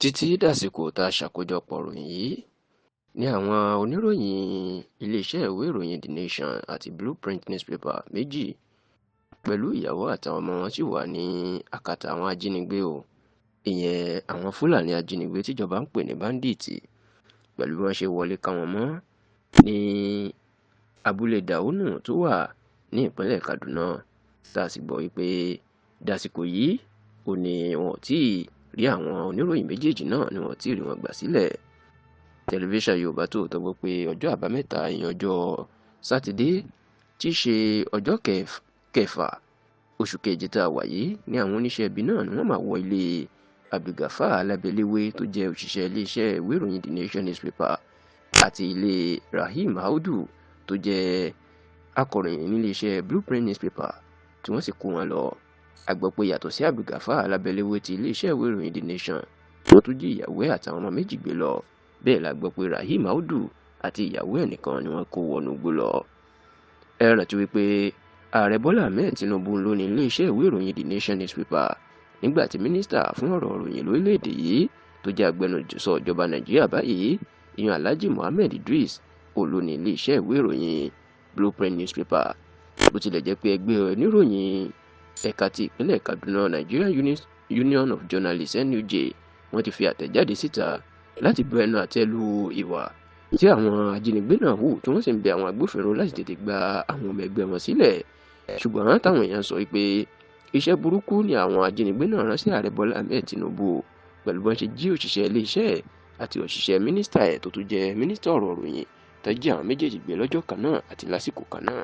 Títí dàsìkò tá a ṣàkójọpọ̀ ìròyìn yìí ni àwọn oníròyìn iléeṣẹ́ ìwé ìròyìn The Nation àti Blueprint newspaper méjì pẹ̀lú ìyàwó àtàwọn ọmọ wọn sì wà ní àkàtà àwọn ajínigbé ìyẹn àwọn Fúlàní ajínigbé tíjọba ń pè ní báńdíìtì pẹ̀lú bí wọ́n ṣe wọlé ká wọn mọ́ ní abúlé Daunu tó wà ní ìpínlẹ̀ Kaduna tá a sì gbọ́ wípé dàsìkò yìí ò ní wọn ò tíì rí àwọn oníròyìn méjèèjì náà ni wọn ò tíì rí wọn gbà sílẹ̀. Tẹlifíṣàn Yorùbá Tòótọ́ gbọ́ pé ọjọ́ àbámẹ́ta ìyẹn ọjọ́ sátidé tí í ṣe ọjọ́ kẹfà oṣù keje tá a wà yìí ní àwọn oníṣẹ́ ibi náà ni wọ́n máa wọ ilé Abdulgafar Alábẹ́léwé tó jẹ́ òṣìṣẹ́ iléeṣẹ́ ìwé ìròyìn The Nation newspaper àti ilé Rahim Audu tó jẹ́ akọ̀ròyìn níléeṣẹ́ Blueprint newspaper tí wọ́n sì kó wọn lọ. A gbọ́ pé yàtọ̀ sí Abdulgafar Alábẹ́léwé ti iléeṣẹ́ ìwé ìròyìn The Nation wọ́n tún jí ìyàwó ẹ̀ àtàwọn ọmọ méjì gbé lọ. Bẹ́ẹ̀ la gbọ́ pé Rahim Audu àti ìyàwó ẹ̀ nìkan ni wọ́n kó wọnú igbó lọ. Ẹ rántí wípé ààrẹ Bọ́lá Ahmed Tinubu ló ní iléeṣẹ́ ìwé ìròyìn The Nation newspaper nígbà tí mínísítà fún ọ̀rọ̀ ìròyìn lórílẹ̀‐èdè yìí tó jẹ́ agbẹnusọ ìjọba Nàìjíríà báyìí ìyẹn Alhaji Mohammed Idris ló ní iléeṣẹ́ ìwé ìròyìn Blueprint newspaper. Bó tilẹ̀ jẹ́ pé ẹgbẹ́ oníròyìn ẹ̀ka ti ìpínlẹ̀ Kaduna Nigerian Union of Journalists NUJ wọ́n ti fi àtẹ̀jáde síta láti bu ẹnu àtẹ́ lu ìwà tí àwọn ajínigbé náà hù tí wọ́n sì ń bẹ àwọn agbófinró láti tètè gba àwọn ọmọ ẹgbẹ́ wọn sílẹ̀. Ṣùgbọ́n táwọn èèyàn sọ pé iṣẹ́ burúkú ni àwọn ajínigbé náà rán sí ààrẹ Bọ́lá Ahmed Tinubu pẹ̀lú bọ́n ṣe jí òṣìṣẹ́ iléeṣẹ́ àti òṣìṣẹ́ mínísítà ẹ̀ tó tún jẹ́ mínísítà ọ̀rọ̀ ìròyìn tó jí àwọn méjèèjì gbé lọ́jọ́ kan náà àti lásìkò kan náà.